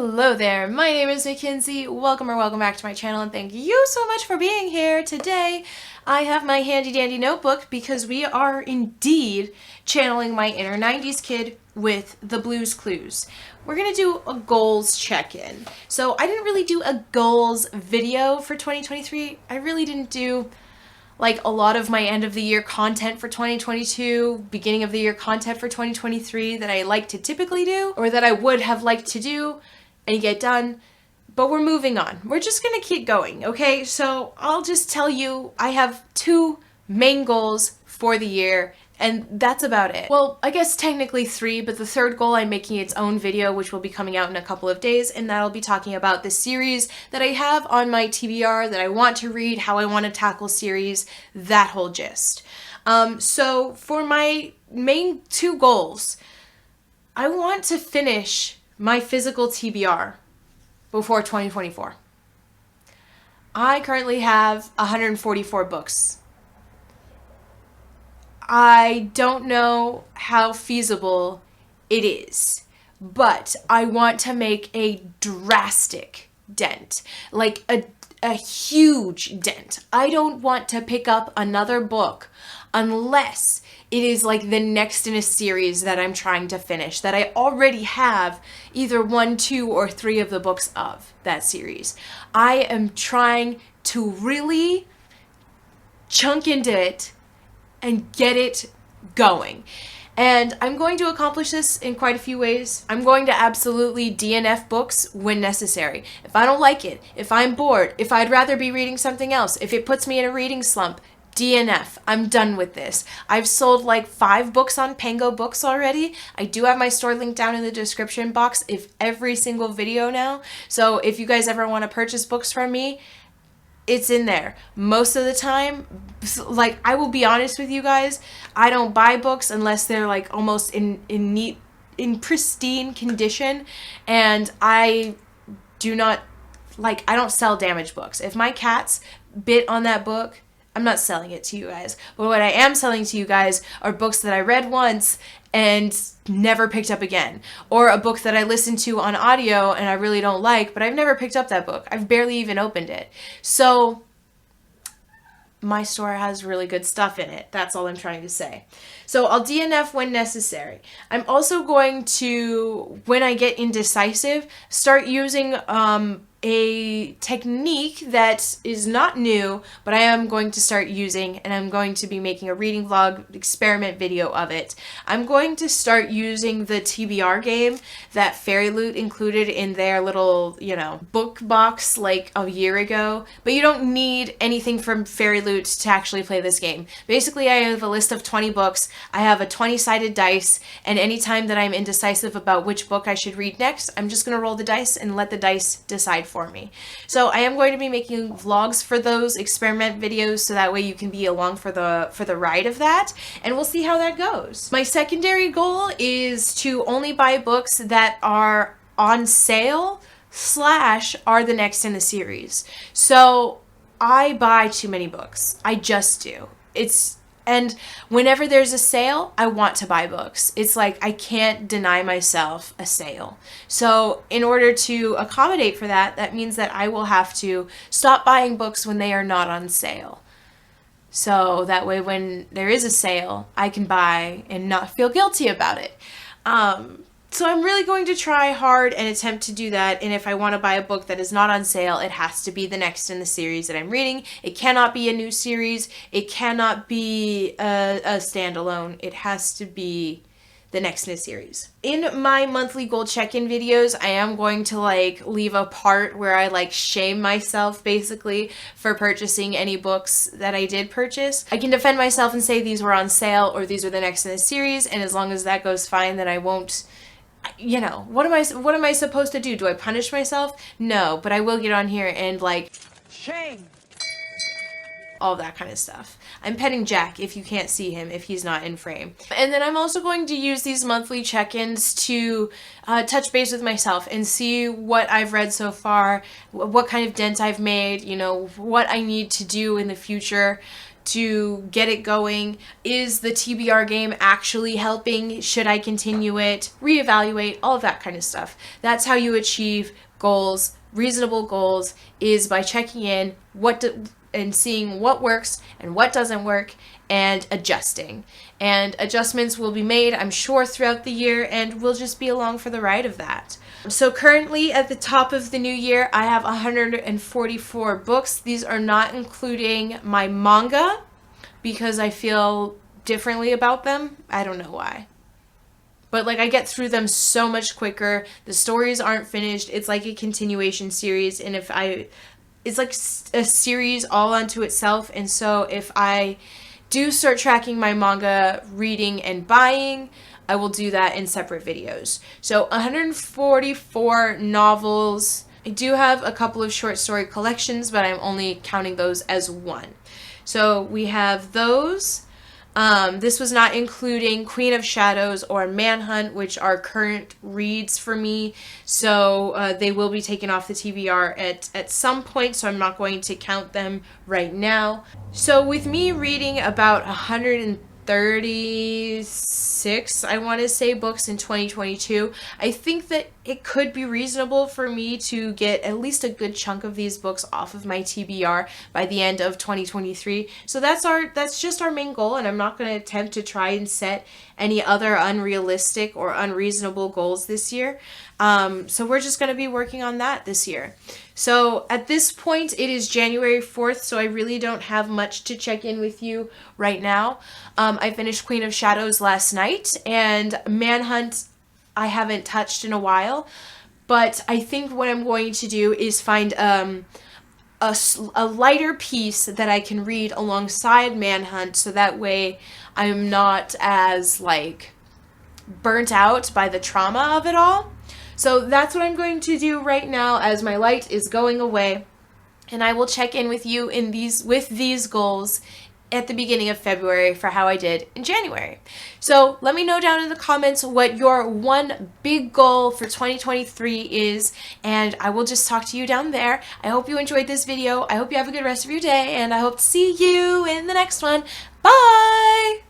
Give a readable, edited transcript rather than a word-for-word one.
Hello there, my name is Mackenzie. Welcome back to my channel, and thank you so much for being here. Today I have my handy dandy notebook because we are indeed channeling my inner 90s kid with the Blues Clues. We're gonna do a goals check-in. So I didn't really do a goals video for 2023. I really didn't do like a lot of my end of the year content for 2022, beginning of the year content for 2023 that I like to typically do, or that I would have liked to do and get done, but we're moving on. We're just gonna keep going, okay? So I'll just tell you, I have two main goals for the year, and that's about it. Well, I guess technically three, but the third goal I'm making its own video, which will be coming out in a couple of days, and that'll be talking about the series that I have on my TBR that I want to read, how I want to tackle series, that whole gist. So for my main two goals, I want to finish my physical TBR before 2024. I currently have 144 books. I don't know how feasible it is, but I want to make a drastic dent, like a huge dent. I don't want to pick up another book unless it is like the next in a series that I'm trying to finish, that I already have either 1, 2, or 3 of the books of that series. I am trying to really chunk into it and get it going. And I'm going to accomplish this in quite a few ways. I'm going to absolutely DNF books when necessary. If I don't like it, if I'm bored, if I'd rather be reading something else, if it puts me in a reading slump, DNF. I'm done with this. I've sold like 5 books on Pango Books already. I do have my store linked down in the description box of every single video now. So if you guys ever want to purchase books from me, it's in there. Most of the time, like, I will be honest with you guys, I don't buy books unless they're like almost in pristine condition, and I do not, like, I don't sell damaged books. If my cats bit on that book, I'm not selling it to you guys. But what I am selling to you guys are books that I read once and never picked up again. Or a book that I listened to on audio and I really don't like, but I've never picked up that book. I've barely even opened it. So my store has really good stuff in it. That's all I'm trying to say. So I'll DNF when necessary. I'm also going to, when I get indecisive, start using a technique that is not new, but I am going to start using, and I'm going to be making a reading vlog experiment video of it. I'm going to start using the TBR game that Fairy Loot included in their little, book box like a year ago, but you don't need anything from Fairy Loot to actually play this game. Basically, I have a list of 20 books. I have a 20-sided dice, and anytime that I'm indecisive about which book I should read next, I'm just going to roll the dice and let the dice decide for me. So I am going to be making vlogs for those experiment videos, so that way you can be along for the ride of that, and we'll see how that goes. My secondary goal is to only buy books that are on sale / are the next in the series. So I buy too many books. I just do. And whenever there's a sale, I want to buy books. It's like I can't deny myself a sale. So in order to accommodate for that, that means that I will have to stop buying books when they are not on sale. So that way when there is a sale, I can buy and not feel guilty about it. So I'm really going to try hard and attempt to do that, and if I want to buy a book that is not on sale, it has to be the next in the series that I'm reading. It cannot be a new series. It cannot be a standalone. It has to be the next in a series. In my monthly goal check-in videos, I am going to leave a part where I shame myself basically for purchasing any books that I did purchase. I can defend myself and say these were on sale or these are the next in the series, and as long as that goes fine, then I won't, what am I supposed to do? Do I punish myself? No, but I will get on here and shame, all that kind of stuff. I'm petting Jack if you can't see him, if he's not in frame. And then I'm also going to use these monthly check-ins to touch base with myself and see what I've read so far, what kind of dent I've made, what I need to do in the future to get it going. Is the TBR game actually helping? Should I continue it? Reevaluate, all of that kind of stuff. That's how you achieve goals, reasonable goals, is by checking in and seeing what works and what doesn't work and adjusting. And adjustments will be made, I'm sure, throughout the year, and we'll just be along for the ride of that. So currently at the top of the new year, I have 144 books. These are not including my manga because I feel differently about them. I don't know why. But like I get through them so much quicker. The stories aren't finished. It's like a continuation series, and it's like a series all unto itself. And so if I do start tracking my manga reading and buying, I will do that in separate videos. So 144 novels. I do have a couple of short story collections, but I'm only counting those as one. So we have those. This was not including Queen of Shadows or Manhunt, which are current reads for me. So they will be taken off the TBR at some point, so I'm not going to count them right now. So with me reading about 136, I want to say, books in 2022, I think that it could be reasonable for me to get at least a good chunk of these books off of my TBR by the end of 2023. So that's just our main goal, and I'm not going to attempt to try and set any other unrealistic or unreasonable goals this year. So we're just going to be working on that this year. So at this point, it is January 4th, so I really don't have much to check in with you right now. I finished Queen of Shadows last night, and Manhunt I haven't touched in a while, but I think what I'm going to do is find a lighter piece that I can read alongside Manhunt, so that way I'm not as like burnt out by the trauma of it all. So that's what I'm going to do right now as my light is going away, and I will check in with you with these goals at the beginning of February for how I did in January. So let me know down in the comments what your one big goal for 2023 is, and I will just talk to you down there. I hope you enjoyed this video. I hope you have a good rest of your day, and I hope to see you in the next one. Bye!